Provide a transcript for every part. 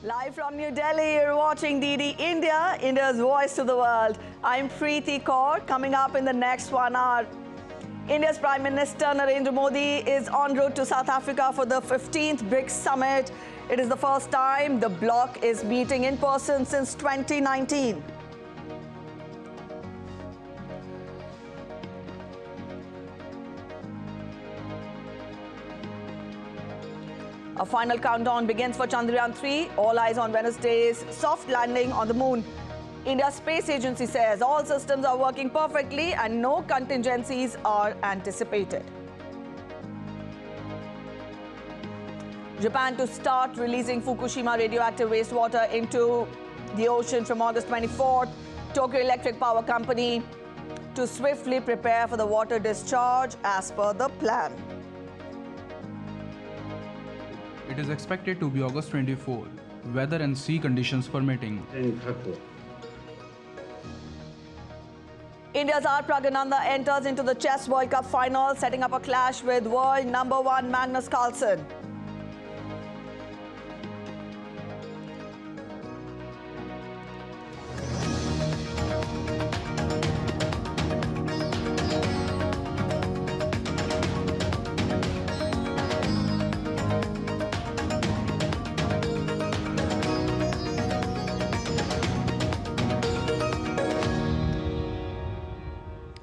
Live from New Delhi, you're watching DD India, India's voice to the world. I'm Preeti Kaur. Coming up in the next 1 hour, India's Prime Minister Narendra Modi is en route to South Africa for the 15th BRICS summit. It is the first time the bloc is meeting in person since 2019. A final countdown begins for Chandrayaan-3. All eyes on Wednesday's soft landing on the moon. India's space agency says all systems are working perfectly and no contingencies are anticipated. Japan to start releasing Fukushima radioactive wastewater into the ocean from August 24th. Tokyo Electric Power Company to swiftly prepare for the water discharge as per the plan. It is expected to be August 24, weather and sea conditions permitting. India's Praggnanandhaa enters into the Chess World Cup final, setting up a clash with world #1 Magnus Carlsen.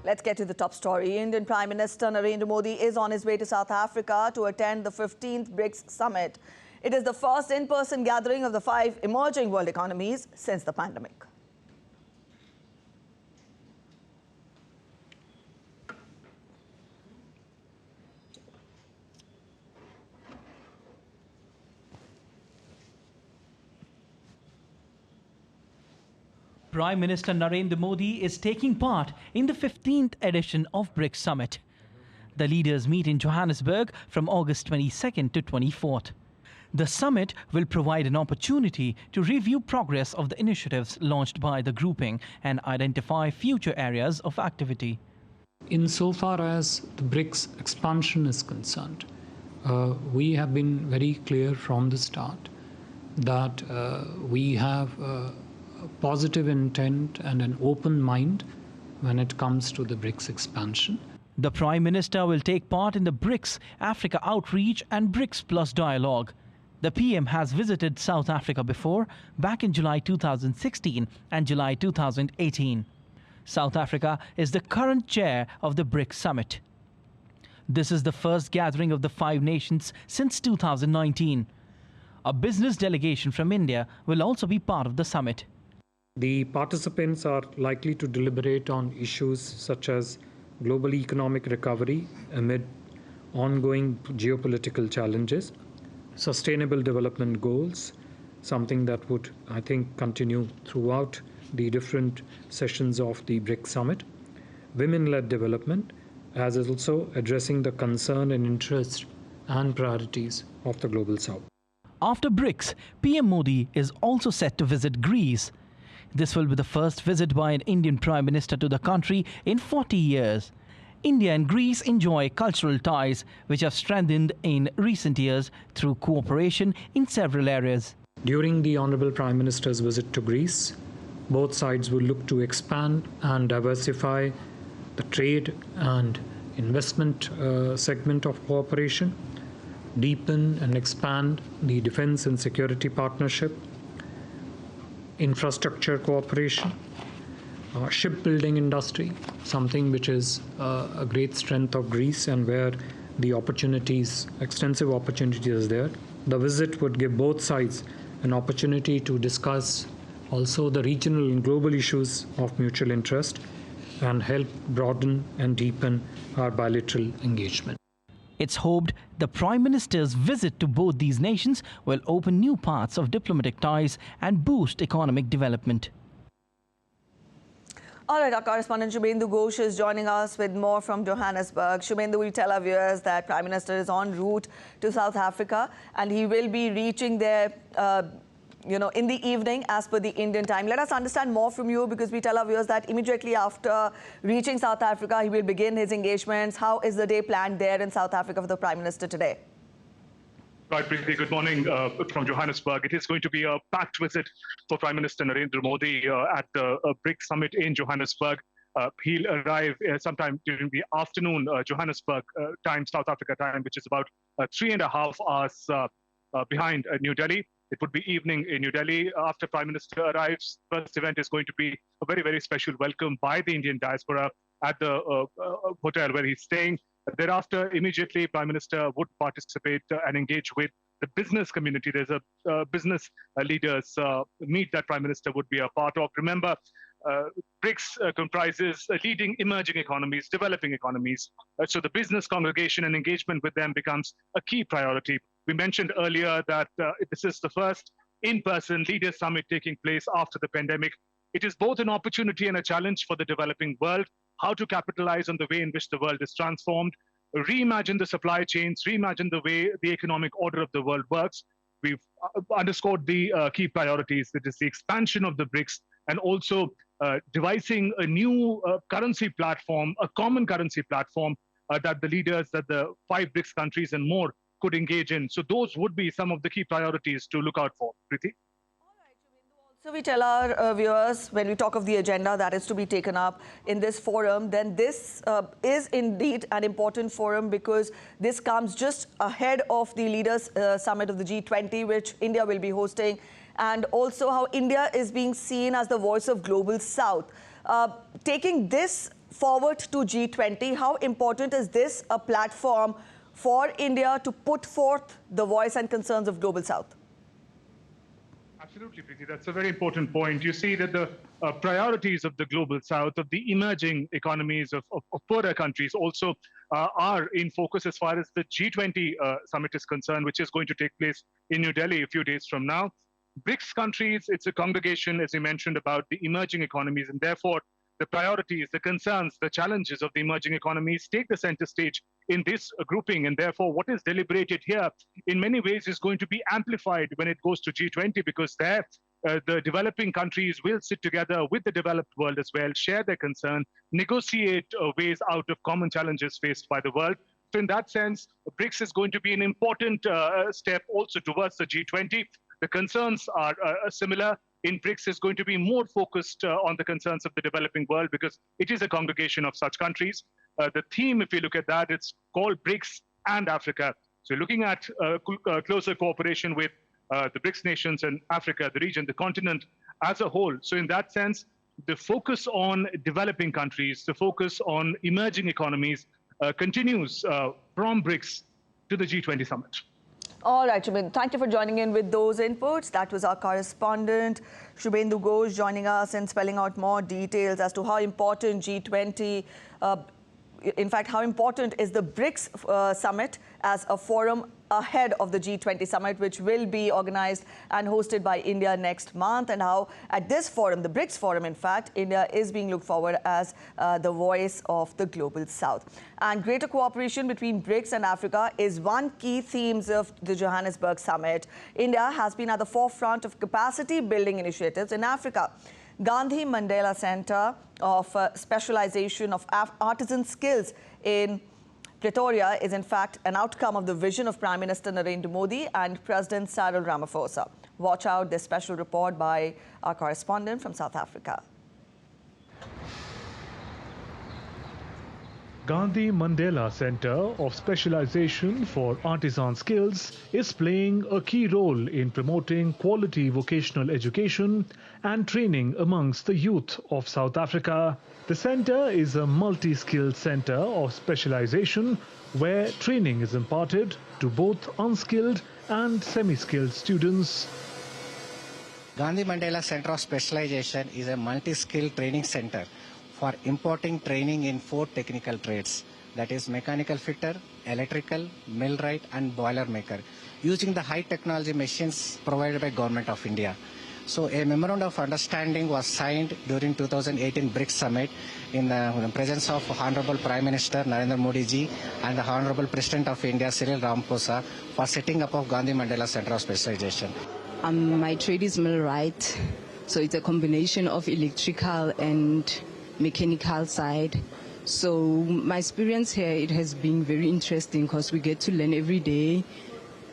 Let's get to the top story. Indian Prime Minister Narendra Modi is on his way to South Africa to attend the 15th BRICS summit. It is the first in-person gathering of the 5 emerging world economies since the pandemic. Prime Minister Narendra Modi is taking part in the 15th edition of BRICS Summit. The leaders meet in Johannesburg from August 22nd to 24th. The summit will provide an opportunity to review progress of the initiatives launched by the grouping and identify future areas of activity. Insofar as the BRICS expansion is concerned, we have been very clear from the start that we have positive intent and an open mind when it comes to the BRICS expansion. The Prime Minister will take part in the BRICS Africa Outreach and BRICS Plus dialogue. The PM has visited South Africa before, back in July 2016 and July 2018. South Africa is the current chair of the BRICS Summit. This is the first gathering of the 5 nations since 2019. A business delegation from India will also be part of the summit. The participants are likely to deliberate on issues such as global economic recovery amid ongoing geopolitical challenges, sustainable development goals, something that would, I think, continue throughout the different sessions of the BRICS Summit, women-led development, as also addressing the concern and interest and priorities of the Global South. After BRICS, PM Modi is also set to visit Greece. This will be the first visit by an Indian Prime Minister to the country in 40 years. India and Greece enjoy cultural ties which have strengthened in recent years through cooperation in several areas. During the Honourable Prime Minister's visit to Greece, both sides will look to expand and diversify the trade and investment segment of cooperation, deepen and expand the defence and security partnership, infrastructure cooperation, shipbuilding industry, something which is a great strength of Greece and where the opportunities, extensive opportunities are there. The visit would give both sides an opportunity to discuss also the regional and global issues of mutual interest and help broaden and deepen our bilateral engagement. It's hoped the Prime Minister's visit to both these nations will open new paths of diplomatic ties and boost economic development. All right, our correspondent Shubhendu Ghosh is joining us with more from Johannesburg. Shubhendu, will tell our viewers that Prime Minister is en route to South Africa and he will be reaching there in the evening as per the Indian time. Let us understand more from you, because we tell our viewers that immediately after reaching South Africa, he will begin his engagements. How is the day planned there in South Africa for the Prime Minister today? Right, Preeti, good morning from Johannesburg. It is going to be a packed visit for Prime Minister Narendra Modi at the BRICS summit in Johannesburg. He'll arrive sometime during the afternoon, Johannesburg time, South Africa time, which is about 3.5 hours behind New Delhi. It would be evening in New Delhi after Prime Minister arrives. First event is going to be a very, very special welcome by the Indian diaspora at the hotel where he's staying. Thereafter, immediately, Prime Minister would participate and engage with the business community. There's a business leaders meet that Prime Minister would be a part of. Remember, BRICS comprises leading emerging economies, developing economies. So the business congregation and engagement with them becomes a key priority. We mentioned earlier that this is the first in-person leaders summit taking place after the pandemic. It is both an opportunity and a challenge for the developing world, how to capitalize on the way in which the world is transformed, reimagine the supply chains, reimagine the way the economic order of the world works. We've underscored the key priorities. That is the expansion of the BRICS and also devising a new currency platform, a common currency platform that the leaders, that the 5 BRICS countries and more could engage in. So those would be some of the key priorities to look out for. Preeti? So we tell our viewers, when we talk of the agenda that is to be taken up in this forum, then this is indeed an important forum because this comes just ahead of the Leaders Summit of the G20, which India will be hosting, and also how India is being seen as the voice of Global South. Taking this forward to G20, how important is this a platform for India to put forth the voice and concerns of Global South? Absolutely, Preeti. That's a very important point. You see that the priorities of the Global South, of the emerging economies of poorer countries also are in focus as far as the G20 summit is concerned, which is going to take place in New Delhi a few days from now. BRICS countries, it's a congregation, as you mentioned, about the emerging economies, and therefore the priorities, the concerns, the challenges of the emerging economies take the center stage in this grouping. And therefore, what is deliberated here in many ways is going to be amplified when it goes to G20, because there the developing countries will sit together with the developed world as well, share their concern, negotiate ways out of common challenges faced by the world. So in that sense, BRICS is going to be an important step also towards the G20. The concerns are similar. In BRICS is going to be more focused on the concerns of the developing world because it is a congregation of such countries. The theme, if you look at that, it's called BRICS and Africa. So looking at closer cooperation with the BRICS nations and Africa, the region, the continent as a whole. So in that sense, the focus on developing countries, the focus on emerging economies continues from BRICS to the G20 summit. All right, Shubhendu, thank you for joining in with those inputs. That was our correspondent, Shubhendu Ghosh, joining us and spelling out more details as to how important G20, in fact, how important is the BRICS summit as a forum ahead of the G20 summit, which will be organized and hosted by India next month, and how at this forum, the BRICS forum, in fact, India is being looked forward as the voice of the Global South. And greater cooperation between BRICS and Africa is one key themes of the Johannesburg summit. India has been at the forefront of capacity building initiatives in Africa. Gandhi Mandela Center of Specialization of Artisan Skills in Pretoria is in fact an outcome of the vision of Prime Minister Narendra Modi and President Cyril Ramaphosa. Watch out this special report by our correspondent from South Africa. Gandhi Mandela Center of Specialization for Artisan Skills is playing a key role in promoting quality vocational education and training amongst the youth of South Africa. The center is a multi-skilled center of specialization where training is imparted to both unskilled and semi-skilled students. Gandhi Mandela Center of Specialization is a multi-skilled training center for imparting training in 4 technical trades, that is mechanical fitter, electrical, millwright and boiler maker, using the high technology machines provided by Government of India. So a memorandum of understanding was signed during 2018 BRICS summit in the presence of Honorable Prime Minister Narendra Modi ji and the Honorable President of India Cyril Ramaphosa for setting up of Gandhi Mandela Center of Specialization. My trade is millwright, so it's a combination of electrical and mechanical side. So my experience here, it has been very interesting because we get to learn every day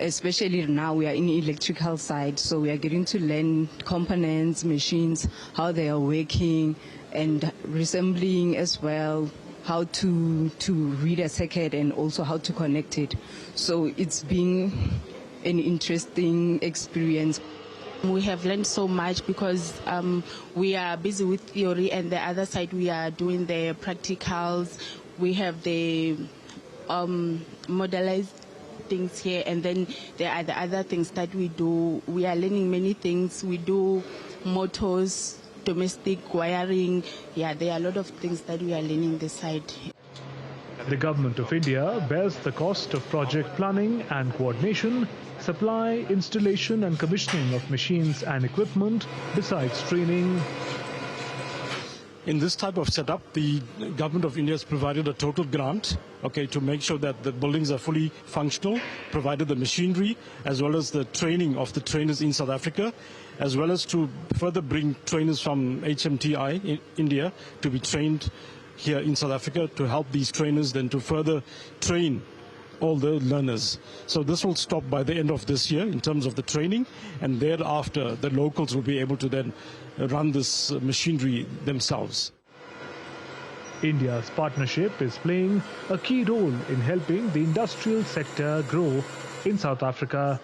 especially now we are in electrical side, so we are getting to learn components, machines, how they are working, and resembling as well, how to read a circuit and also how to connect it. So it's been an interesting experience. We have learned so much because we are busy with theory, and the other side we are doing the practicals. We have the modelized things here, and then there are the other things that we do. We are learning many things. We do motors, domestic wiring. Yeah, there are a lot of things that we are learning this side. The Government of India bears the cost of project planning and coordination, supply, installation and commissioning of machines and equipment, besides training. In this type of setup, the Government of India has provided a total grant, to make sure that the buildings are fully functional, provided the machinery, as well as the training of the trainers in South Africa, as well as to further bring trainers from HMTI in India to be trained here in South Africa, to help these trainers then to further train all the learners. So this will stop by the end of this year in terms of the training, and thereafter the locals will be able to then run this machinery themselves. India's partnership is playing a key role in helping the industrial sector grow in South Africa.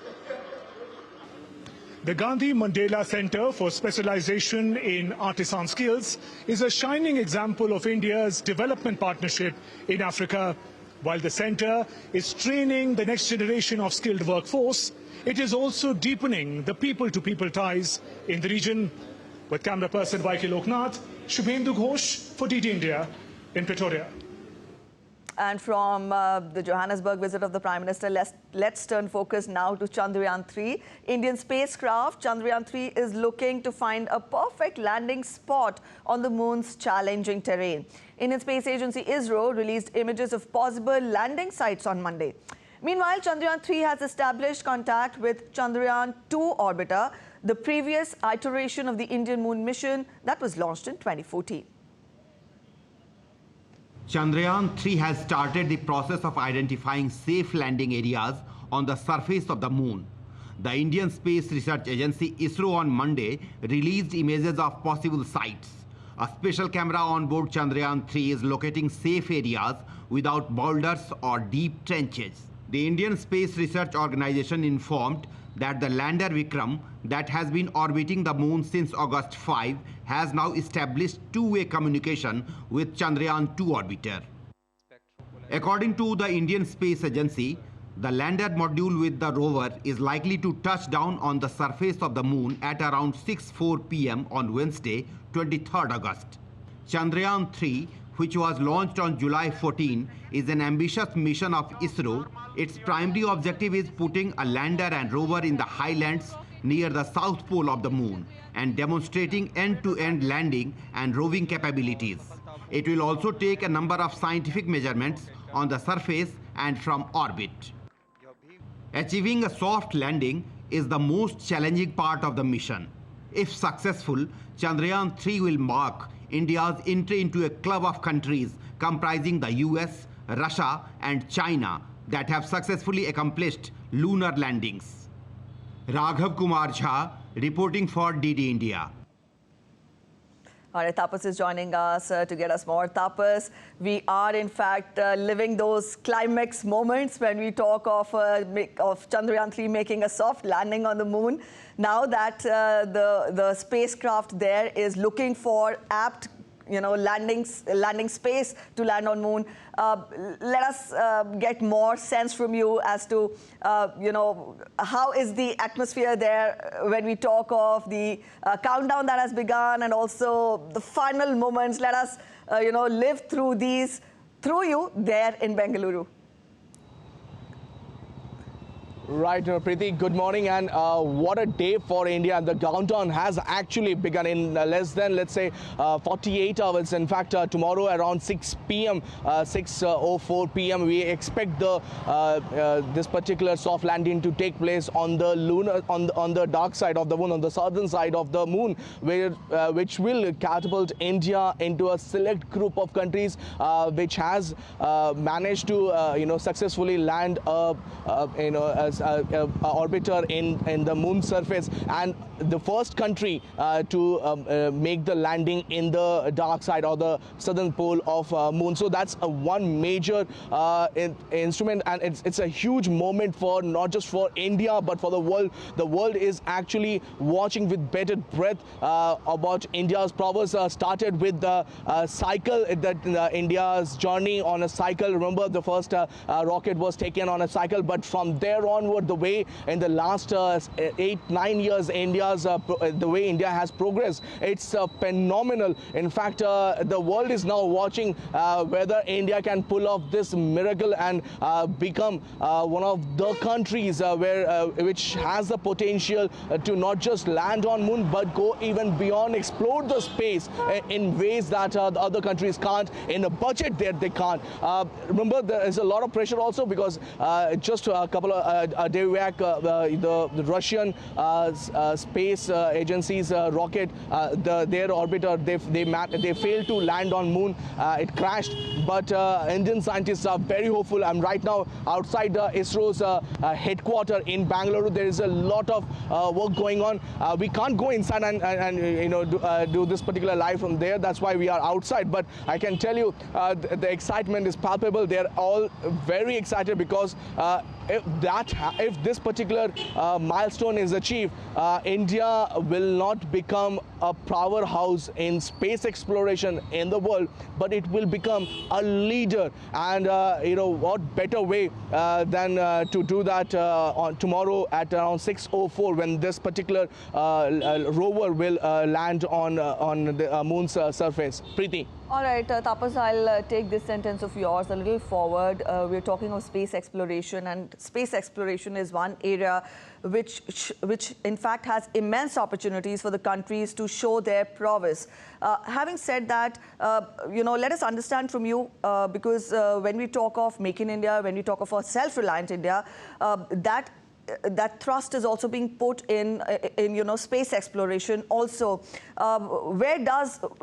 The Gandhi Mandela Center for Specialization in Artisan Skills is a shining example of India's development partnership in Africa. While the center is training the next generation of skilled workforce, it is also deepening the people-to-people ties in the region. With camera person YK Loknath, Shubhendu Ghosh for DD India in Pretoria. And from the Johannesburg visit of the Prime Minister, let's turn focus now to Chandrayaan-3. Indian spacecraft Chandrayaan-3 is looking to find a perfect landing spot on the moon's challenging terrain. Indian Space Agency ISRO released images of possible landing sites on Monday. Meanwhile, Chandrayaan-3 has established contact with Chandrayaan-2 orbiter, the previous iteration of the Indian moon mission that was launched in 2014. Chandrayaan-3 has started the process of identifying safe landing areas on the surface of the moon. The Indian Space Research Agency ISRO on Monday released images of possible sites. A special camera on board Chandrayaan-3 is locating safe areas without boulders or deep trenches. The Indian Space Research Organization informed that the lander Vikram, that has been orbiting the moon since August 5, has now established two-way communication with Chandrayaan-2 orbiter. According to the Indian Space Agency, the lander module with the rover is likely to touch down on the surface of the moon at around 6:04 p.m. on Wednesday, 23rd August. Chandrayaan-3, which was launched on July 14, is an ambitious mission of ISRO. Its primary objective is putting a lander and rover in the highlands near the south pole of the moon and demonstrating end-to-end landing and roving capabilities. It will also take a number of scientific measurements on the surface and from orbit. Achieving a soft landing is the most challenging part of the mission. If successful, Chandrayaan-3 will mark India's entry into a club of countries comprising the US, Russia and China that have successfully accomplished lunar landings. Raghav Kumar Jha reporting for DD India. All right, Tapas is joining us to get us more. Tapas, we are in fact living those climax moments when we talk of Chandrayaan-3 making a soft landing on the moon. Now that the spacecraft there is looking for apt, landing space to land on moon. Let us get more sense from you as to, how is the atmosphere there when we talk of the countdown that has begun and also the final moments. Let us, live through these through you there in Bengaluru. Right, Preeti, good morning, and what a day for India. The countdown has actually begun in less than, let's say, 48 hours. In fact, tomorrow around 6 p.m., 6:04 p.m., we expect this particular soft landing to take place on the lunar, on the dark side of the moon, on the southern side of the moon, which will catapult India into a select group of countries which has managed to, successfully land a orbiter in the moon surface, and the first country to make the landing in the dark side or the southern pole of moon. So that's one major instrument, and it's a huge moment for not just for India but for the world. The world is actually watching with bated breath about India's prowess. Started with the cycle, India's journey on a cycle. Remember, the first rocket was taken on a cycle, but from there onward, the way in the last 8-9 years, the way India has progressed, it's phenomenal. In fact, the world is now watching whether India can pull off this miracle and become one of the countries which has the potential to not just land on moon but go even beyond, explore the space in ways that the other countries can't, in a budget that they can't. Remember, there is a lot of pressure also because just a couple of days back, the Russian space agency's rocket, their orbiter, they failed to land on moon. It crashed, but Indian scientists are very hopeful. I'm right now outside ISRO's headquarters in Bangalore. There is a lot of work going on. We can't go inside and do this particular live from there. That's why we are outside. But I can tell you, the excitement is palpable. They're all very excited because if this particular milestone is achieved, India will not become a powerhouse in space exploration in the world, but it will become a leader. And what better way than to do that on tomorrow at around 6:04 when this particular rover will land on the moon's surface. Preeti. All right, Tapas, I'll take this sentence of yours a little forward. We're talking of space exploration, and space exploration is one area which in fact has immense opportunities for the countries to show their prowess. Having said that, let us understand from you, because when we talk of Make in India, when we talk of a self-reliant India, that thrust is also being put in space exploration also.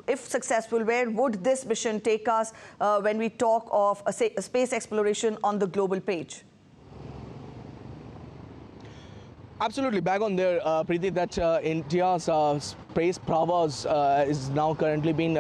If successful, where would this mission take us when we talk of a space exploration on the global page? Absolutely, back on there, Preeti, that India's space prowess is now currently being,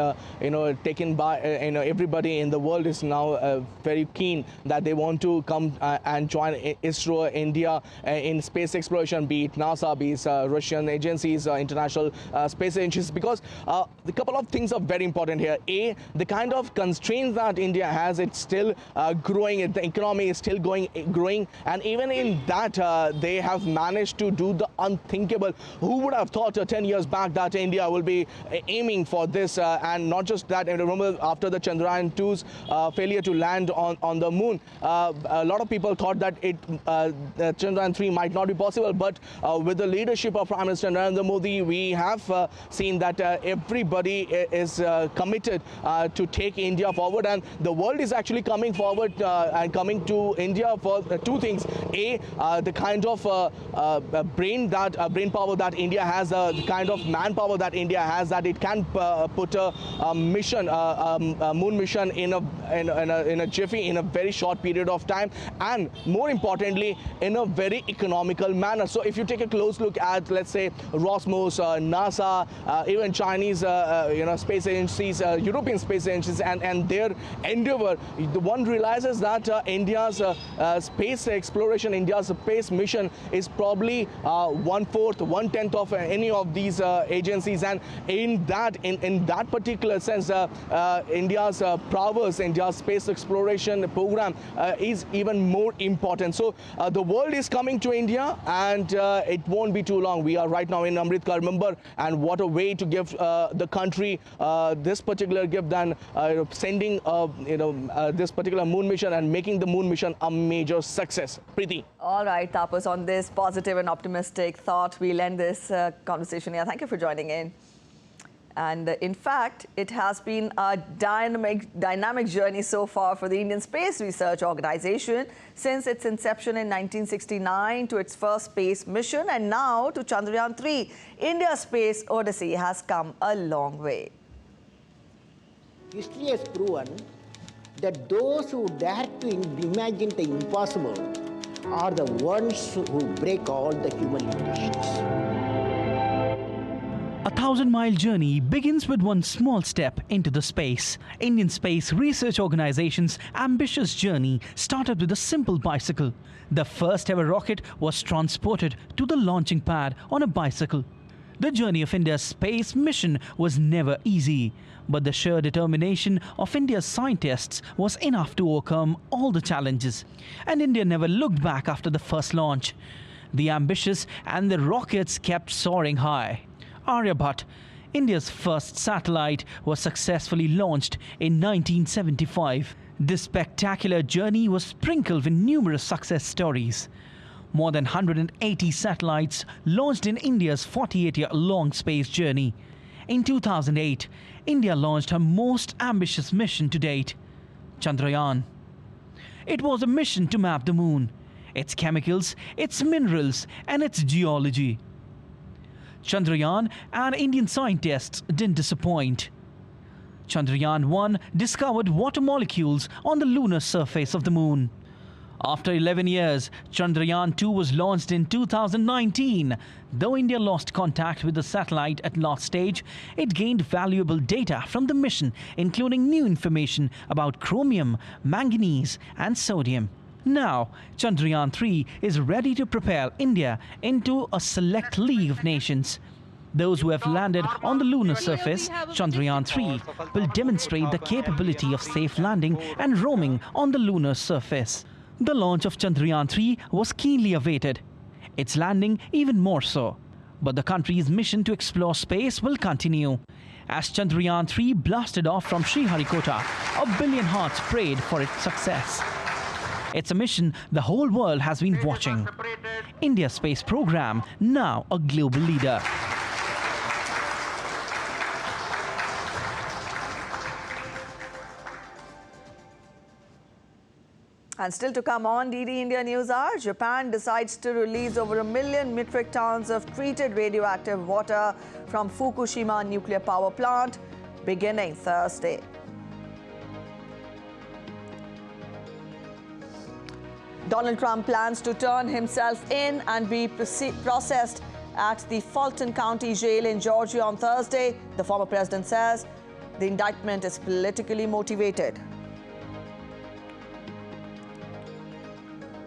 taken by, everybody in the world is now very keen that they want to come and join ISRO India in space exploration, be it NASA, be it Russian agencies, international space agencies, because a couple of things are very important here. A, the kind of constraints that India has, it's still growing, the economy is still growing, and even in that, they have managed to do the unthinkable. Who would have thought 10 years back that India will be aiming for this, and not just that. And remember, after the Chandrayaan-2's failure to land on the moon, a lot of people thought that Chandrayaan-3 might not be possible, but with the leadership of Prime Minister Narendra Modi, we have seen that everybody is committed to take India forward, and the world is actually coming forward and coming to India for two things. A, the kind of brain power that India has, the kind of manpower that India has, that it can put a mission, a moon mission in a jiffy, in a very short period of time, and more importantly, in a very economical manner. So if you take a close look at, let's say, Rosmos, NASA, even Chinese space agencies, European space agencies, and their endeavor, one realizes that India's space exploration, India's space mission is probably 1/4, 1/10 of any of these agencies, and in that particular sense, India's prowess, India's space exploration program is even more important. So the world is coming to India, and it won't be too long. We are right now in Amritkar, remember, and what a way to give the country this particular gift than sending this particular moon mission and making the moon mission a major success. Preeti. All right, Tapas, on this positive and optimistic thought, we'll end this conversation here. Thank you for joining in. And in fact, it has been a dynamic journey so far for the Indian Space Research Organization since its inception in 1969 to its first space mission, and now to Chandrayaan-3. India's space odyssey has come a long way. History has proven that those who dare to imagine the impossible are the ones who break all the human limitations. A 1,000-mile journey begins with one small step into the space. Indian Space Research Organization's ambitious journey started with a simple bicycle. The first ever rocket was transported to the launching pad on a bicycle. The journey of India's space mission was never easy, but the sheer determination of India's scientists was enough to overcome all the challenges. And India never looked back after the first launch. The ambitious and the rockets kept soaring high. Aryabhat, India's first satellite, was successfully launched in 1975. This spectacular journey was sprinkled with numerous success stories. More than 180 satellites launched in India's 48-year-long space journey. In 2008, India launched her most ambitious mission to date, Chandrayaan. It was a mission to map the moon, its chemicals, its minerals, and its geology. Chandrayaan and Indian scientists didn't disappoint. Chandrayaan-3 discovered water molecules on the lunar surface of the moon. After 11 years, Chandrayaan-2 was launched in 2019. Though India lost contact with the satellite at last stage, it gained valuable data from the mission, including new information about chromium, manganese, and sodium. Now, Chandrayaan-3 is ready to propel India into a select league of nations. Those who have landed on the lunar surface, Chandrayaan-3 will demonstrate the capability of safe landing and roaming on the lunar surface. The launch of Chandrayaan-3 was keenly awaited. Its landing even more so. But the country's mission to explore space will continue. As Chandrayaan-3 blasted off from Sriharikota, 1 billion hearts prayed for its success. It's a mission the whole world has been watching. India's space program, now a global leader. And still to come on DD India News Hour, Japan decides to release over 1 million metric tons of treated radioactive water from Fukushima nuclear power plant beginning Thursday. Donald Trump plans to turn himself in and be processed at the Fulton County Jail in Georgia on Thursday. The former president says the indictment is politically motivated.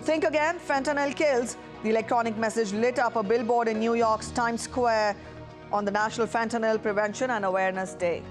Think again, fentanyl kills. The electronic message lit up a billboard in New York's Times Square on the National Fentanyl Prevention and Awareness Day.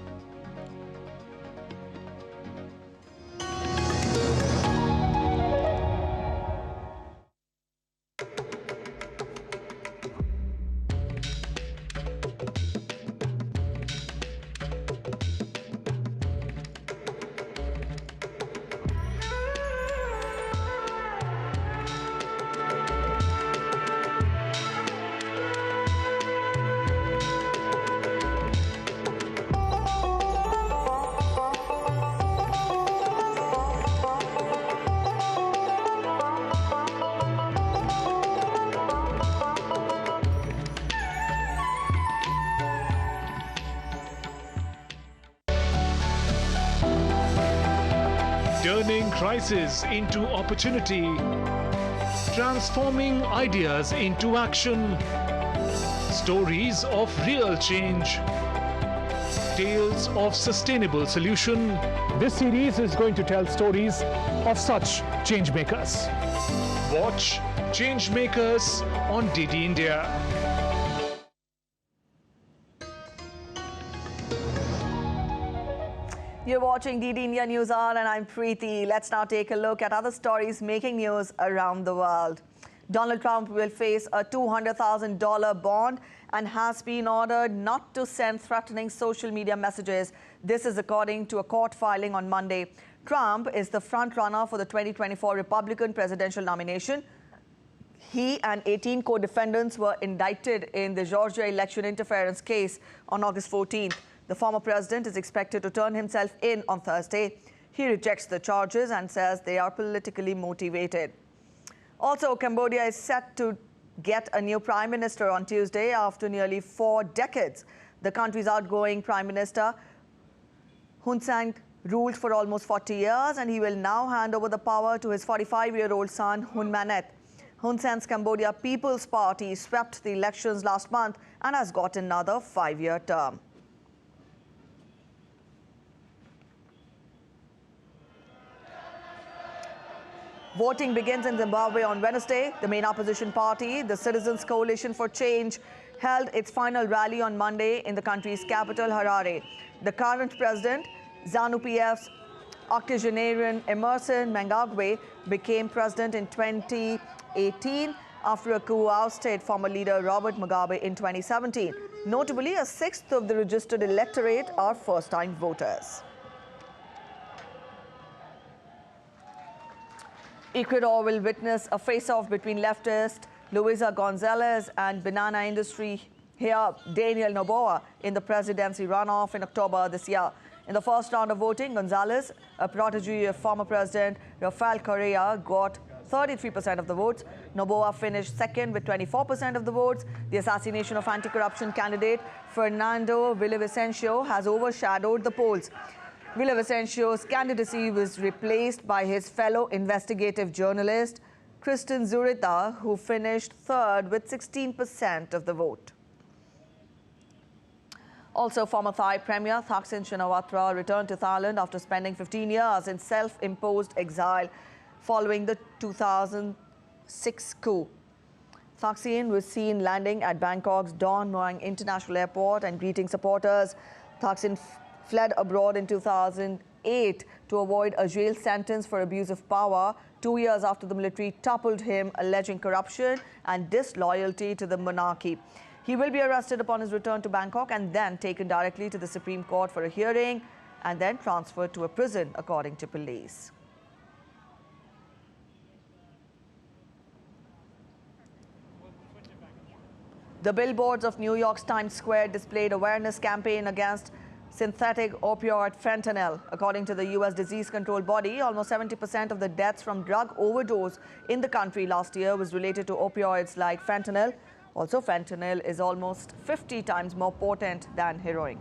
Turning crisis into opportunity, transforming ideas into action, stories of real change, tales of sustainable solution. This series is going to tell stories of such change makers. Watch Change Makers on DD India. You're watching DD India News Hour and I'm Preeti. Let's now take a look at other stories making news around the world. Donald Trump will face a $200,000 bond and has been ordered not to send threatening social media messages. This is according to a court filing on Monday. Trump is the front-runner for the 2024 Republican presidential nomination. He and 18 co-defendants were indicted in the Georgia election interference case on August 14th. The former president is expected to turn himself in on Thursday. He rejects the charges and says they are politically motivated. Also, Cambodia is set to get a new prime minister on Tuesday after nearly 4 decades. The country's outgoing prime minister, Hun Sen, ruled for almost 40 years, and he will now hand over the power to his 45-year-old son, Hun Manet. Hun Sen's Cambodia People's Party swept the elections last month and has got another 5-year term. Voting begins in Zimbabwe on Wednesday. The main opposition party, the Citizens Coalition for Change, held its final rally on Monday in the country's capital, Harare. The current president, ZANU-PF's octogenarian Emerson Mnangagwa, became president in 2018 after a coup ousted former leader Robert Mugabe in 2017. Notably, a sixth of the registered electorate are first-time voters. Ecuador will witness a face-off between leftist Luisa Gonzalez and banana industry here Daniel Noboa in the presidency runoff in October this year. In the first round of voting, Gonzalez, a protege of former President Rafael Correa, got 33% of the votes. Noboa finished second with 24% of the votes. The assassination of anti-corruption candidate Fernando Villavicencio has overshadowed the polls. Villavicencio's candidacy was replaced by his fellow investigative journalist, Kristen Zurita, who finished third with 16% of the vote. Also, former Thai Premier Thaksin Shinawatra returned to Thailand after spending 15 years in self-imposed exile following the 2006 coup. Thaksin was seen landing at Bangkok's Don Mueang International Airport and greeting supporters. Thaksin fled abroad in 2008 to avoid a jail sentence for abuse of power 2 years after the military toppled him, alleging corruption and disloyalty to the monarchy. He will be arrested upon his return to Bangkok and then taken directly to the Supreme Court for a hearing and then transferred to a prison, according to police. The billboards of New York's Times Square displayed awareness campaign against synthetic opioid fentanyl. According to the U.S. disease control body, almost 70% of the deaths from drug overdose in the country last year was related to opioids like fentanyl. Also, fentanyl is almost 50 times more potent than heroin.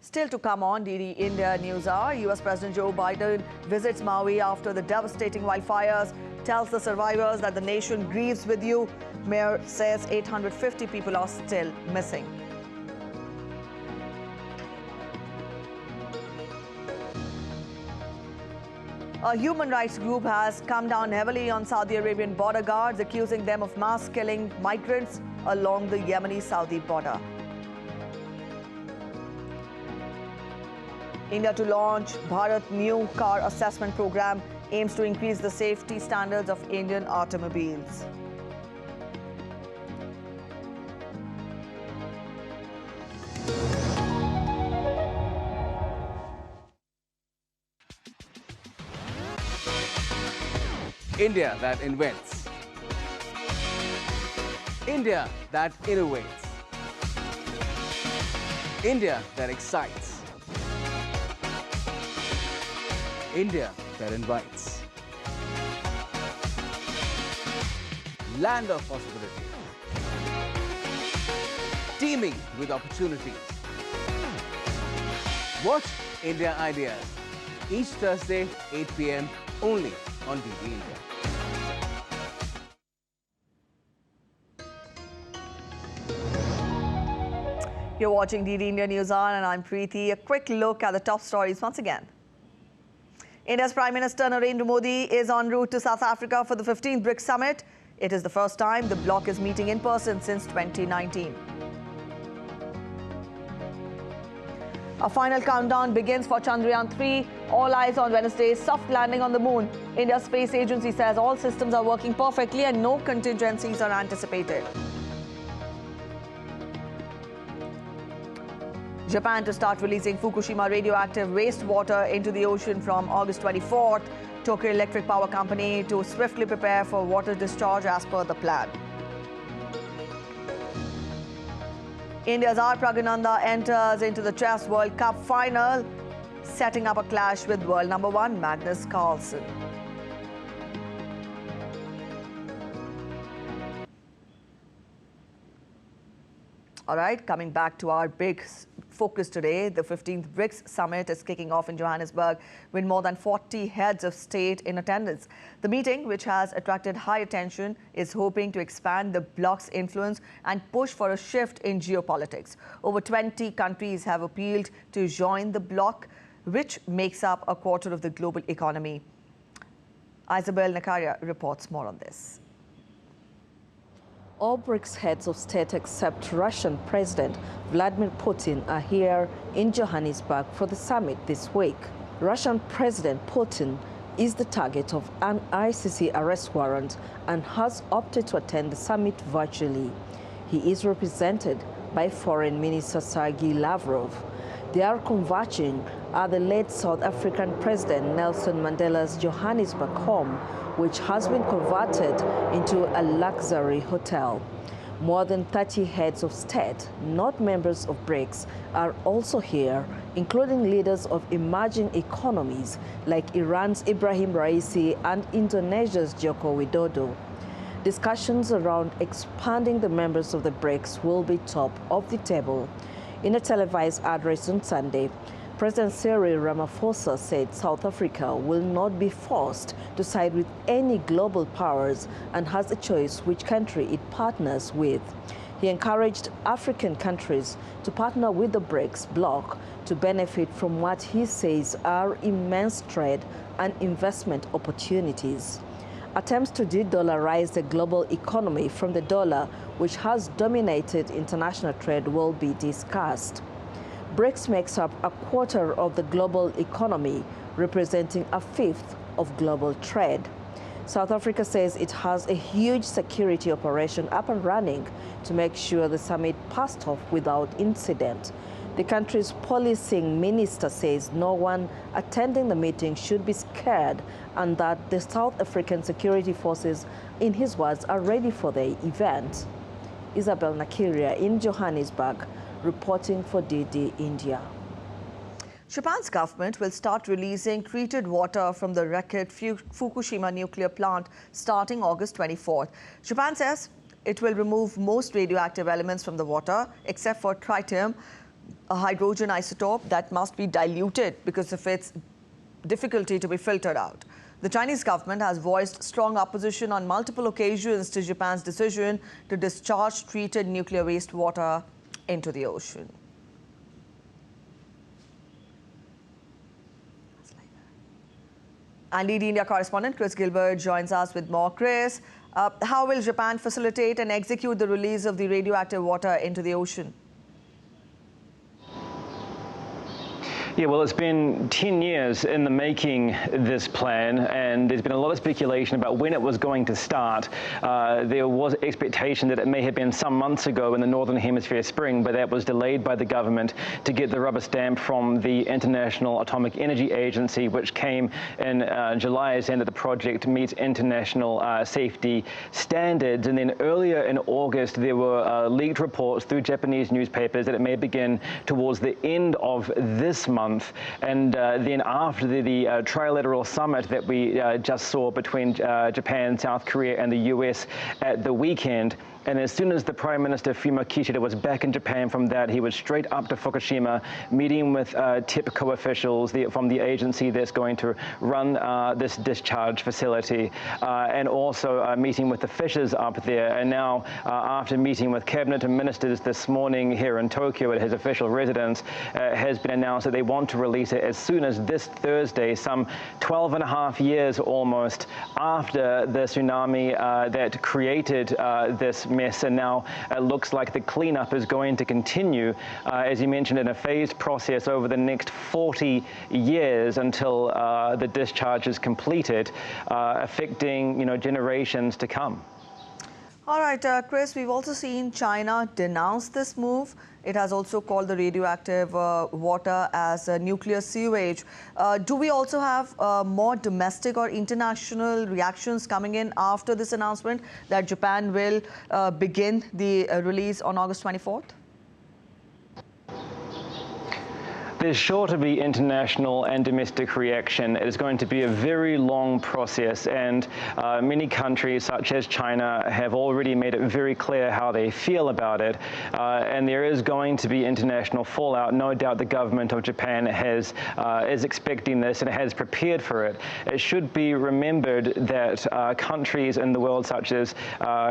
Still to come on DD India News Hour, U.S. President Joe Biden visits Maui after the devastating wildfires, tells the survivors that the nation grieves with you. Mayor says 850 people are still missing. A human rights group has come down heavily on Saudi Arabian border guards, accusing them of mass killing migrants along the Yemeni-Saudi border. India to launch Bharat new car assessment program aims to increase the safety standards of Indian automobiles. India that invents. India that innovates. India that excites. India that invites. Land of possibility. Teeming with opportunities. Watch India Ideas each Thursday, 8 p.m. only on DD India. You're watching DD India News On and I'm Preeti. A quick look at the top stories once again. India's Prime Minister Narendra Modi is en route to South Africa for the 15th BRICS Summit. It is the first time the bloc is meeting in person since 2019. A final countdown begins for Chandrayaan-3. All eyes on Wednesday's soft landing on the moon. India's space agency says all systems are working perfectly and no contingencies are anticipated. Japan to start releasing Fukushima radioactive wastewater into the ocean from August 24th. Tokyo Electric Power Company to swiftly prepare for water discharge as per the plan. India's Praggnanandhaa enters into the Chess World Cup final, setting up a clash with world number 1 Magnus Carlsen. All right, coming back to our big focus today, the 15th BRICS summit is kicking off in Johannesburg with more than 40 heads of state in attendance. The meeting, which has attracted high attention, is hoping to expand the bloc's influence and push for a shift in geopolitics. Over 20 countries have appealed to join the bloc, which makes up a quarter of the global economy. Isabel Nakaria reports more on this. All BRICS heads of state except Russian President Vladimir Putin are here in Johannesburg for the summit this week. Russian President Putin is the target of an ICC arrest warrant and has opted to attend the summit virtually. He is represented by Foreign Minister Sergei Lavrov. They are converging at the late South African President Nelson Mandela's Johannesburg home, which has been converted into a luxury hotel. More than 30 heads of state, not members of BRICS, are also here, including leaders of emerging economies like Iran's Ibrahim Raisi and Indonesia's Joko Widodo. Discussions around expanding the members of the BRICS will be top of the table. In a televised address on Sunday, President Cyril Ramaphosa said South Africa will not be forced to side with any global powers and has a choice which country it partners with. He encouraged African countries to partner with the BRICS bloc to benefit from what he says are immense trade and investment opportunities. Attempts to de-dollarize the global economy from the dollar, which has dominated international trade, will be discussed. BRICS makes up a quarter of the global economy, representing a fifth of global trade. South Africa says it has a huge security operation up and running to make sure the summit passed off without incident. The country's policing minister says no one attending the meeting should be scared and that the South African security forces, in his words, are ready for the event. Isabel Nakiria in Johannesburg, reporting for DD India. Japan's government will start releasing treated water from the wrecked Fukushima nuclear plant starting August 24th. Japan says it will remove most radioactive elements from the water except for tritium, a hydrogen isotope that must be diluted because of its difficulty to be filtered out. The Chinese government has voiced strong opposition on multiple occasions to Japan's decision to discharge treated nuclear wastewater into the ocean. And DD India correspondent Chris Gilbert joins us with more. Chris, how will Japan facilitate and execute the release of the radioactive water into the ocean? Yeah, well, it's been 10 years in the making, this plan, and there's been a lot of speculation about when it was going to start. There was expectation that it may have been some months ago in the Northern Hemisphere spring, but that was delayed by the government to get the rubber stamp from the International Atomic Energy Agency, which came in July, saying that the project meets international safety standards. And then earlier in August, there were leaked reports through Japanese newspapers that it may begin towards the end of this month. And then after the trilateral summit that we just saw between Japan, South Korea and the US at the weekend, and as soon as the Prime Minister Fumio Kishida was back in Japan from that, he was straight up to Fukushima, meeting with TEPCO officials from the agency that's going to run this discharge facility, and also meeting with the fishers up there. And now, after meeting with cabinet and ministers this morning here in Tokyo at his official residence, has been announced that they want to release it as soon as this Thursday, some 12 and a half years almost after the tsunami that created this mess. And now it looks like the cleanup is going to continue, as you mentioned, in a phased process over the next 40 years until the discharge is completed, affecting generations to come. All right, Chris, we've also seen China denounce this move. It has also called the radioactive water as nuclear sewage. Do we also have more domestic or international reactions coming in after this announcement that Japan will begin the release on August 24th? There's sure to be international and domestic reaction. It is going to be a very long process, and many countries such as China have already made it very clear how they feel about it, and there is going to be international fallout. No doubt the government of Japan is expecting this and has prepared for it. It should be remembered that countries in the world such as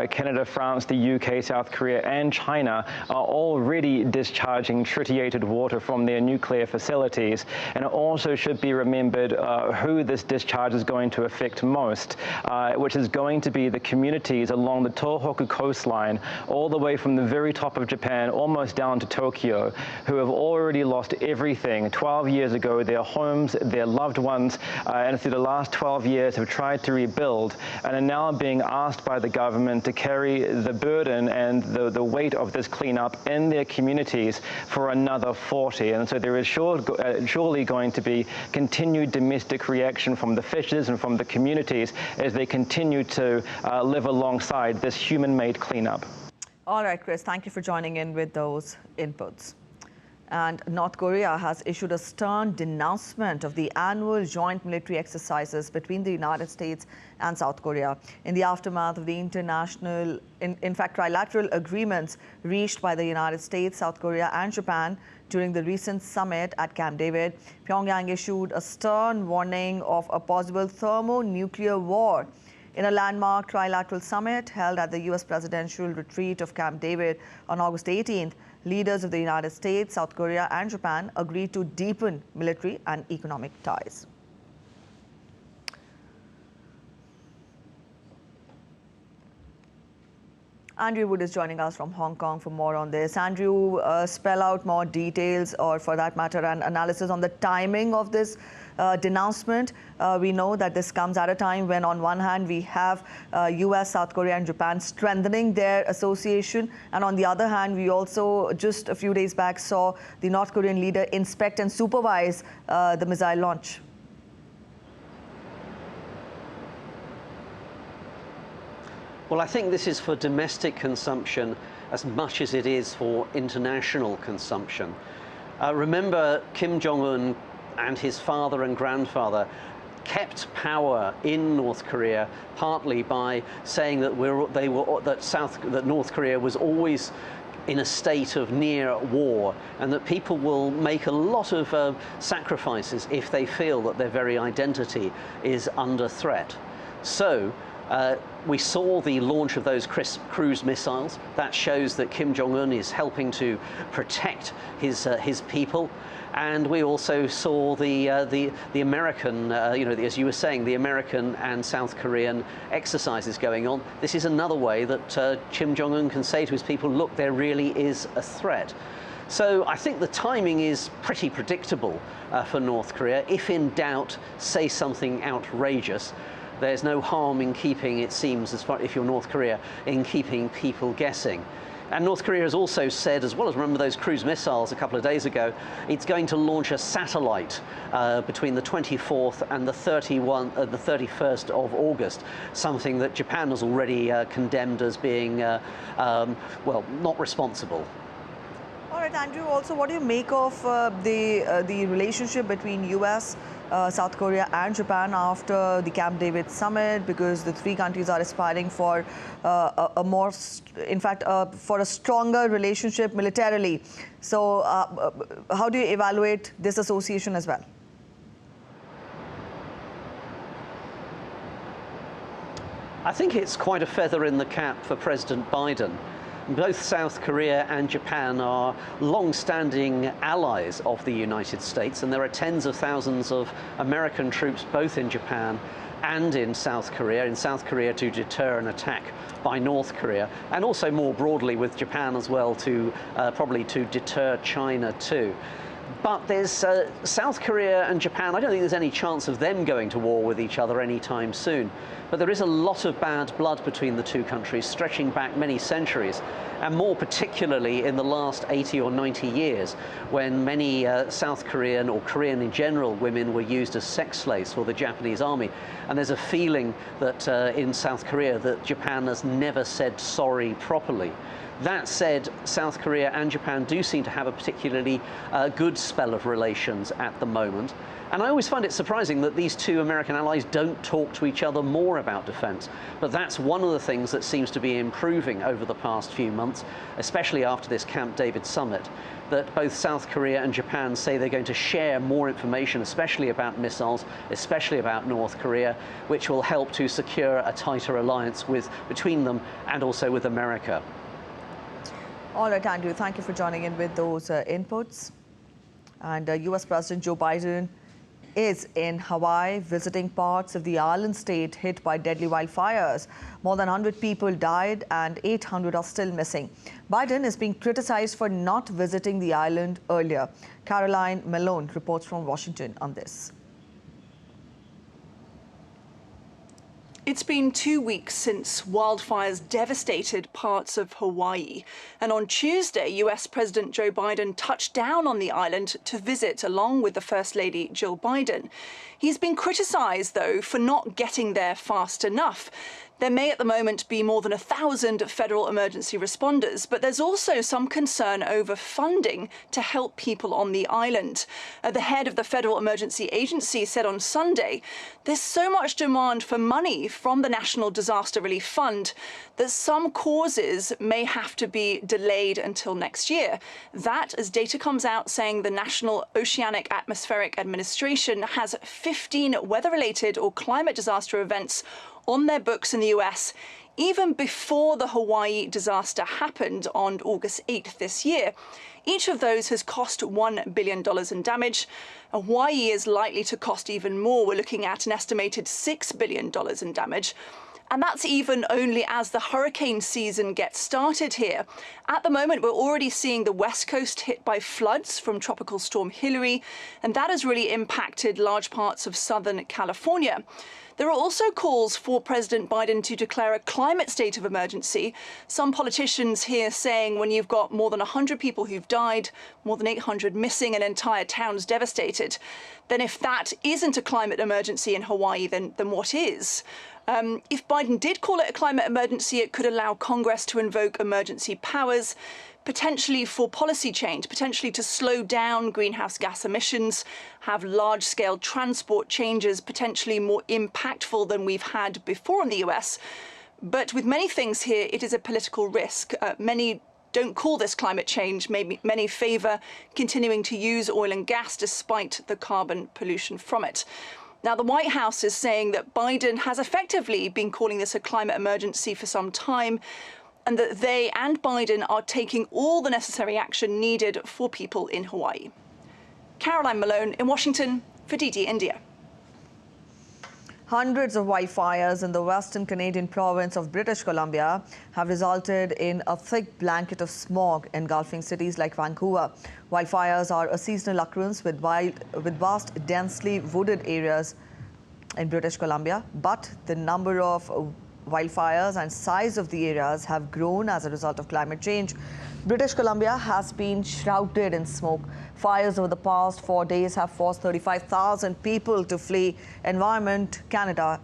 Canada, France, the UK, South Korea and China are already discharging tritiated water from their nuclear facilities, and it also should be remembered who this discharge is going to affect most, which is going to be the communities along the Tohoku coastline, all the way from the very top of Japan almost down to Tokyo, who have already lost everything 12 years ago, their homes, their loved ones, and through the last 12 years have tried to rebuild and are now being asked by the government to carry the burden and the weight of this cleanup in their communities for another 40. And so there is surely going to be continued domestic reaction from the fishers and from the communities as they continue to live alongside this human-made cleanup. All right, Chris, thank you for joining in with those inputs. And North Korea has issued a stern denouncement of the annual joint military exercises between the United States and South Korea in the aftermath of the international, in fact, trilateral agreements reached by the United States, South Korea and Japan during the recent summit at Camp David. Pyongyang issued a stern warning of a possible thermonuclear war in a landmark trilateral summit held at the U.S. presidential retreat of Camp David on August 18th. Leaders of the United States, South Korea and Japan agreed to deepen military and economic ties. Andrew Wood is joining us from Hong Kong for more on this. Andrew, spell out more details, or for that matter, an analysis on the timing of this denouncement. We know that this comes at a time when, on one hand, we have US, South Korea and Japan strengthening their association, and on the other hand, we also just a few days back saw the North Korean leader inspect and supervise the missile launch. Well, I think this is for domestic consumption as much as it is for international consumption. Remember, Kim Jong-un and his father and grandfather kept power in North Korea partly by saying that that North Korea was always in a state of near war, and that people will make a lot of sacrifices if they feel that their very identity is under threat. So we saw the launch of those cruise missiles. That shows that Kim Jong-un is helping to protect his people. And we also saw the American, as you were saying, the American and South Korean exercises going on. This is another way that Kim Jong-un can say to his people, look, there really is a threat. So I think the timing is pretty predictable for North Korea. If in doubt, say something outrageous. There's no harm in keeping, it seems, if you're North Korea, in keeping people guessing. And North Korea has also said, as well as remember those cruise missiles a couple of days ago, it's going to launch a satellite between the 24th and the 31st of August, something that Japan has already condemned as being, well, not responsible. All right, Andrew, also, what do you make of the relationship between US, South Korea and Japan after the Camp David summit, because the three countries are aspiring for a more, in fact, for a stronger relationship militarily. So how do you evaluate this association as well? I think it's quite a feather in the cap for President Biden. Both South Korea and Japan are long-standing allies of the United States, and there are tens of thousands of American troops both in Japan and in South Korea to deter an attack by North Korea, and also more broadly with Japan as well to probably to deter China too. But there's South Korea and Japan, I don't think there's any chance of them going to war with each other anytime soon. But there is a lot of bad blood between the two countries, stretching back many centuries, and more particularly in the last 80 or 90 years, when many South Korean or Korean in general women were used as sex slaves for the Japanese army. And there's a feeling that in South Korea that Japan has never said sorry properly. That said, South Korea and Japan do seem to have a particularly good spell of relations at the moment. And I always find it surprising that these two American allies don't talk to each other more about defence. But that's one of the things that seems to be improving over the past few months, especially after this Camp David summit, that both South Korea and Japan say they're going to share more information, especially about missiles, especially about North Korea, which will help to secure a tighter alliance between them and also with America. All right, Andrew, thank you for joining in with those inputs. And US President Joe Biden is in Hawaii, visiting parts of the island state hit by deadly wildfires. More than 100 people died and 800 are still missing. Biden is being criticized for not visiting the island earlier. Caroline Malone reports from Washington on this. It's been 2 weeks since wildfires devastated parts of Hawaii. And on Tuesday, US President Joe Biden touched down on the island to visit along with the First Lady Jill Biden. He's been criticized, though, for not getting there fast enough. There may at the moment be more than 1,000 federal emergency responders, but there's also some concern over funding to help people on the island. The head of the Federal Emergency Agency said on Sunday, there's so much demand for money from the National Disaster Relief Fund that some causes may have to be delayed until next year. That, as data comes out saying the National Oceanic Atmospheric Administration has 15 weather-related or climate disaster events on their books in the US, even before the Hawaii disaster happened on August 8th this year. Each of those has cost $1 billion in damage. Hawaii is likely to cost even more. We're looking at an estimated $6 billion in damage. And that's even only as the hurricane season gets started here. At the moment, we're already seeing the West Coast hit by floods from Tropical Storm Hillary, and that has really impacted large parts of Southern California. There are also calls for President Biden to declare a climate state of emergency. Some politicians here saying when you've got more than 100 people who've died, more than 800 missing, and entire towns devastated, then if that isn't a climate emergency in Hawaii, then what is? If Biden did call it a climate emergency, it could allow Congress to invoke emergency powers, potentially for policy change, potentially to slow down greenhouse gas emissions, have large-scale transport changes, potentially more impactful than we've had before in the US. But with many things here, it is a political risk. Many don't call this climate change. Many favour continuing to use oil and gas despite the carbon pollution from it. Now, the White House is saying that Biden has effectively been calling this a climate emergency for some time, and that they and Biden are taking all the necessary action needed for people in Hawaii. Caroline Malone in Washington for DD India. Hundreds of wildfires in the western Canadian province of British Columbia have resulted in a thick blanket of smog engulfing cities like Vancouver. Wildfires are a seasonal occurrence with vast, densely wooded areas in British Columbia, but the number of wildfires and size of the areas have grown as a result of climate change. British Columbia has been shrouded in smoke. Fires over the past 4 days have forced 35,000 people to flee. Environment Canada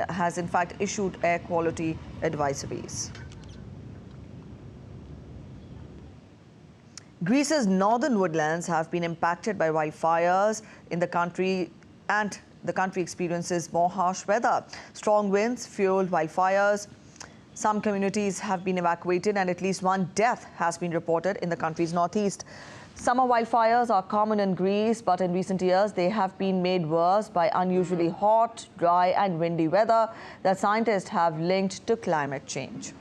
has in fact issued air quality advisories. Greece's northern woodlands have been impacted by wildfires in the country, and the country experiences more harsh weather. Strong winds fueled wildfires. Some communities have been evacuated and at least one death has been reported in the country's northeast. Summer wildfires are common in Greece, but in recent years they have been made worse by unusually hot, dry and windy weather that scientists have linked to climate change.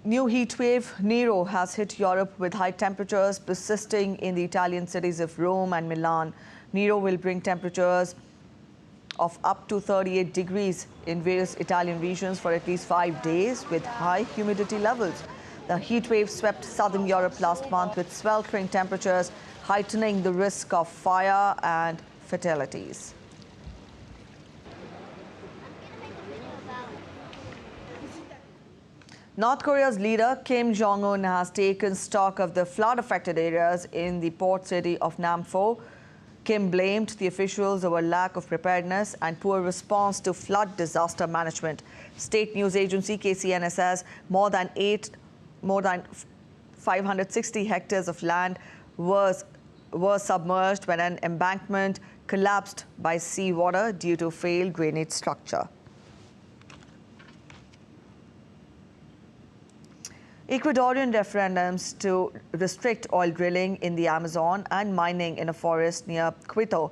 New heat wave Nero has hit Europe with high temperatures persisting in the Italian cities of Rome and Milan. Nero will bring temperatures of up to 38 degrees in various Italian regions for at least 5 days with high humidity levels. The heat wave swept southern Europe last month with sweltering temperatures, heightening the risk of fire and fatalities. North Korea's leader Kim Jong-un has taken stock of the flood-affected areas in the port city of Nampo. Kim blamed the officials over lack of preparedness and poor response to flood disaster management. State news agency KCNA says more than 560 hectares of land were submerged when an embankment collapsed by seawater due to failed drainage structure. Ecuadorian referendums to restrict oil drilling in the Amazon and mining in a forest near Quito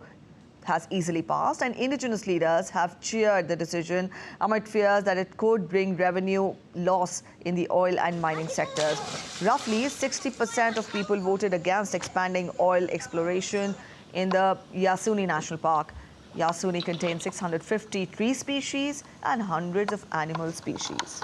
has easily passed, and indigenous leaders have cheered the decision amid fears that it could bring revenue loss in the oil and mining sectors. Roughly 60% of people voted against expanding oil exploration in the Yasuni National Park. Yasuni contains 650 tree species and hundreds of animal species.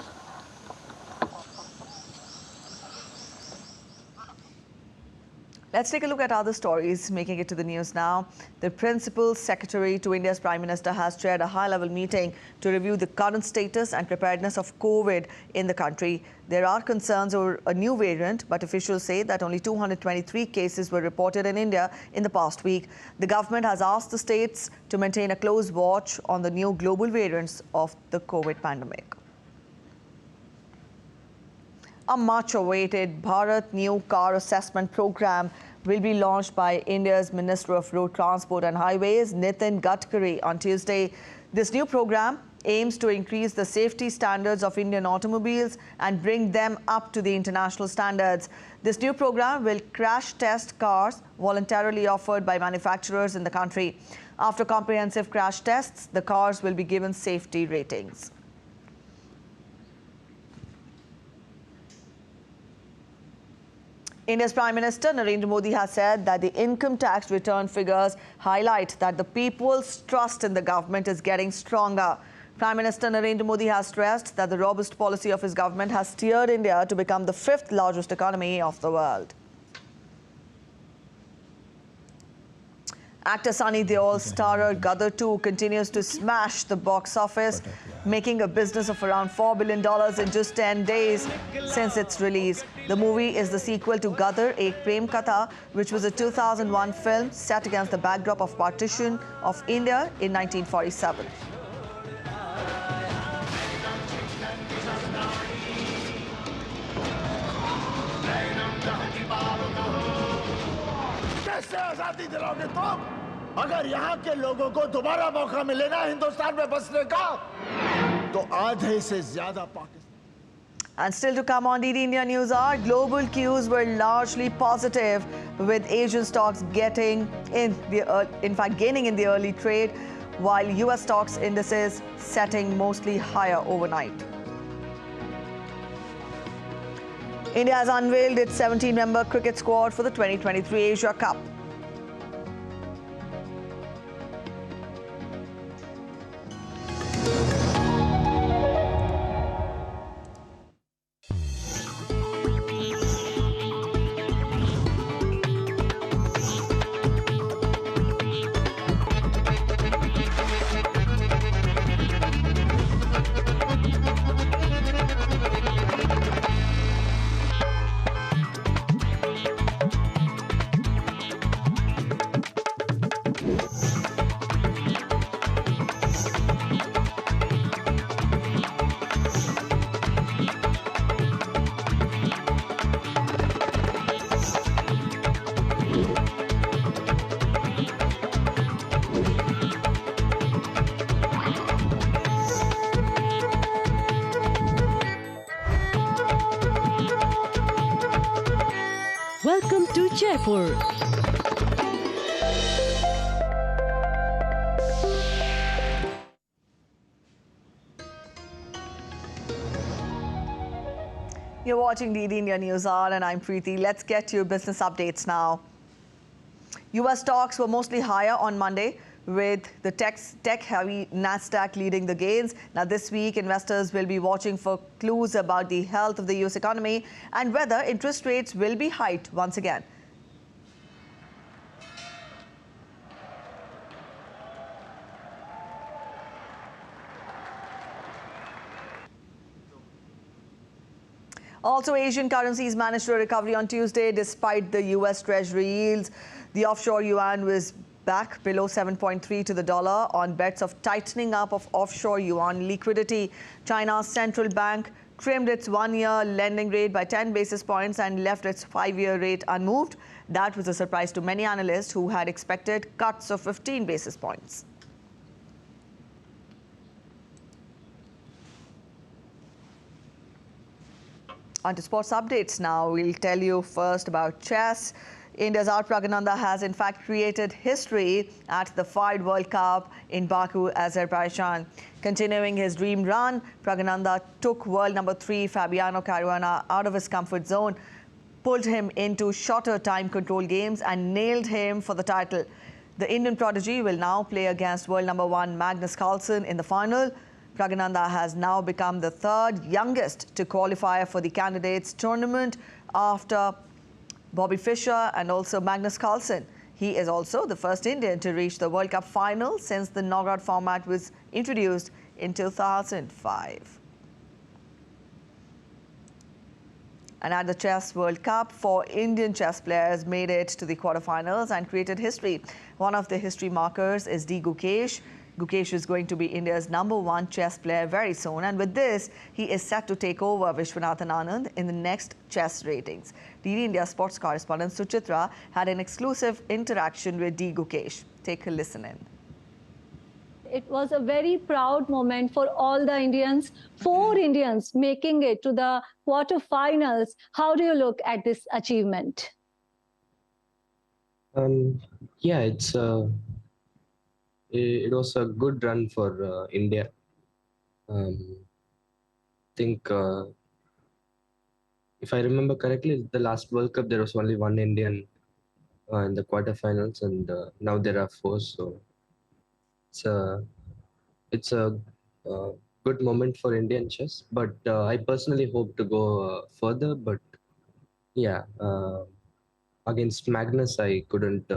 Let's take a look at other stories making it to the news now. The Principal Secretary to India's Prime Minister has chaired a high-level meeting to review the current status and preparedness of COVID in the country. There are concerns over a new variant, but officials say that only 223 cases were reported in India in the past week. The government has asked the states to maintain a close watch on the new global variants of the COVID pandemic. A much-awaited Bharat New Car Assessment Program will be launched by India's Minister of Road Transport and Highways, Nitin Gadkari, on Tuesday. This new program aims to increase the safety standards of Indian automobiles and bring them up to the international standards. This new program will crash test cars voluntarily offered by manufacturers in the country. After comprehensive crash tests, the cars will be given safety ratings. India's Prime Minister Narendra Modi has said that the income tax return figures highlight that the people's trust in the government is getting stronger. Prime Minister Narendra Modi has stressed that the robust policy of his government has steered India to become the 5th largest economy of the world. Actor Sunny Deol's starer Gadar 2 continues to smash the box office, making a business of around $4 billion in just 10 days since its release. The movie is the sequel to Gadar Ek Prem Katha, which was a 2001 film set against the backdrop of partition of India in 1947. अगर यहाँ के लोगों को दोबारा मौका मिले ना हिंदुस्तान में बसने का तो आधे से ज्यादा Pakistan. And still to come on DD India News Hour, global cues were largely positive, with Asian stocks gaining in the early trade, while US stocks indices setting mostly higher overnight. India has unveiled its 17-member cricket squad for the 2023 Asia Cup. Welcome to Jaipur. You're watching DD India News Hour and I'm Preeti. Let's get to your business updates now. US stocks were mostly higher on Monday, with the tech-heavy Nasdaq leading the gains. Now, this week, investors will be watching for clues about the health of the US economy and whether interest rates will be hiked once again. Also, Asian currencies managed a recovery on Tuesday despite the US Treasury yields. The offshore yuan was back below 7.3 to the dollar on bets of tightening up of offshore yuan liquidity. China's central bank trimmed its one-year lending rate by 10 basis points and left its five-year rate unmoved. That was a surprise to many analysts who had expected cuts of 15 basis points. On to sports updates now. We'll tell you first about chess. India's Praggnanandhaa has in fact created history at the FIDE World Cup in Baku, Azerbaijan. Continuing his dream run, Praggnanandhaa took world number 3 Fabiano Caruana out of his comfort zone, pulled him into shorter time control games and nailed him for the title. The Indian prodigy will now play against world number 1 Magnus Carlsen in the final. Praggnanandhaa has now become the third youngest to qualify for the candidates tournament after Bobby Fischer and also Magnus Carlsen. He is also the first Indian to reach the World Cup final since the knockout format was introduced in 2005. And at the Chess World Cup, 4 Indian chess players made it to the quarterfinals and created history. One of the history markers is D. Gukesh. Gukesh is going to be India's #1 chess player very soon, and with this, he is set to take over Vishwanathan Anand in the next chess ratings. DD India sports correspondent Suchitra had an exclusive interaction with D. Gukesh. Take a listen in. It was a very proud moment for all the Indians, 4 Indians making it to the quarterfinals. How do you look at this achievement? Yeah, it was a good run for India. I think, if I remember correctly, the last World Cup there was only 1 Indian in the quarterfinals, and now there are 4. So it's a good moment for Indian chess. But I personally hope to go further. But yeah, against Magnus, I couldn't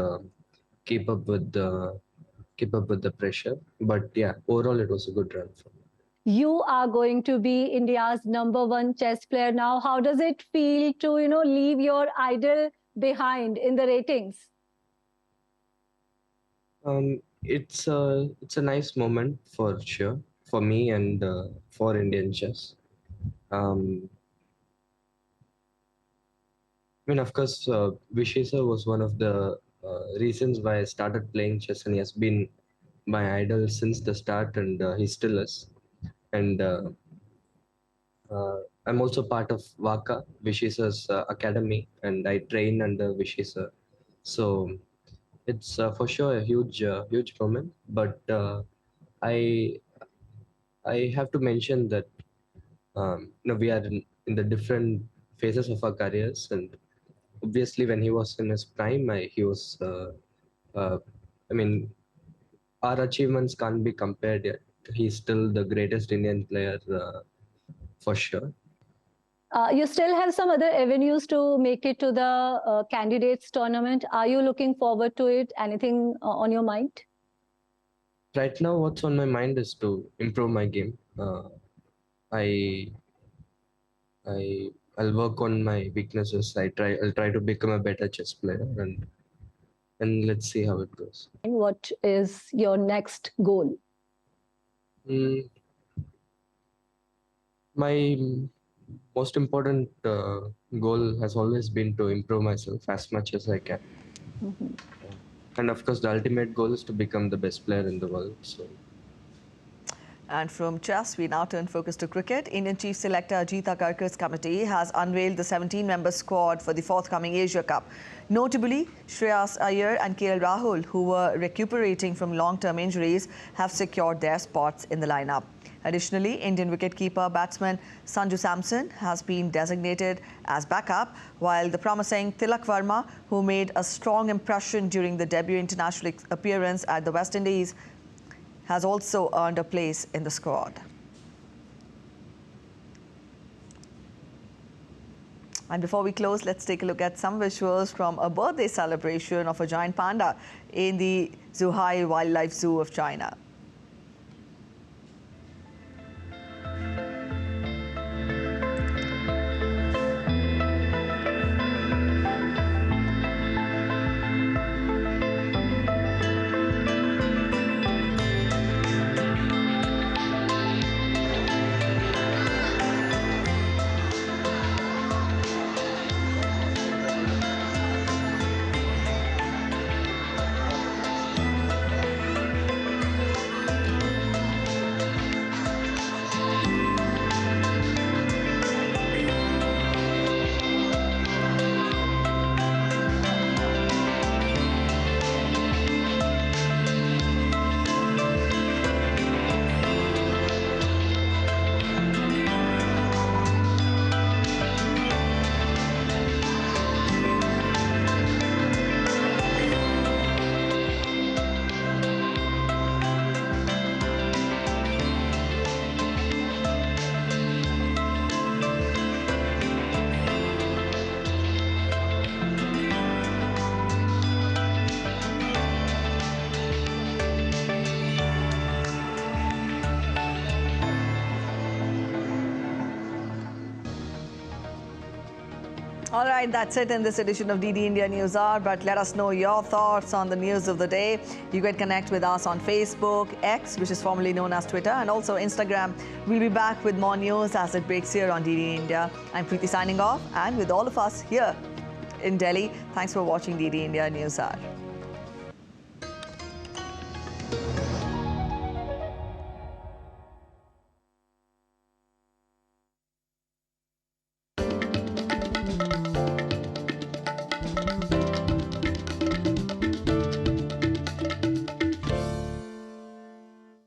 keep up with the pressure. But yeah, overall it was a good run for me. You are going to be India's #1 chess player now. How does it feel to, leave your idol behind in the ratings? It's a nice moment for sure for me and for Indian chess. I mean, of course, Vishay sir was one of the reasons why I started playing chess, and he has been my idol since the start, and he still is. And I'm also part of Vaka, Vishay sir's academy, and I train under Vishay sir. So it's for sure a huge moment. But I have to mention that we are in the different phases of our careers, and obviously when he was in his prime, he was. I mean, our achievements can't be compared yet. He's still the greatest Indian player for sure. You still have some other avenues to make it to the candidates tournament. Are you looking forward to it? Anything on your mind? Right now, what's on my mind is to improve my game. I'll work on my weaknesses. I'll try to become a better chess player, and let's see how it goes. And what is your next goal? My most important goal has always been to improve myself as much as I can. And of course, the ultimate goal is to become the best player in the world. So. And from chess, we now turn focus to cricket. Indian Chief Selector Ajit Akarkar's committee has unveiled the 17-member squad for the forthcoming Asia Cup. Notably, Shreyas Iyer and KL Rahul, who were recuperating from long-term injuries, have secured their spots in the lineup. Additionally, Indian wicketkeeper batsman Sanju Samson has been designated as backup, while the promising Tilak Verma, who made a strong impression during the debut international appearance at the West Indies, has also earned a place in the squad. And before we close, let's take a look at some visuals from a birthday celebration of a giant panda in the Zhuhai Wildlife Zoo of China. All right, that's it in this edition of DD India News Hour. But let us know your thoughts on the news of the day. You can connect with us on Facebook, X, which is formerly known as Twitter, and also Instagram. We'll be back with more news as it breaks here on DD India. I'm Preeti signing off, and with all of us here in Delhi, thanks for watching DD India News Hour.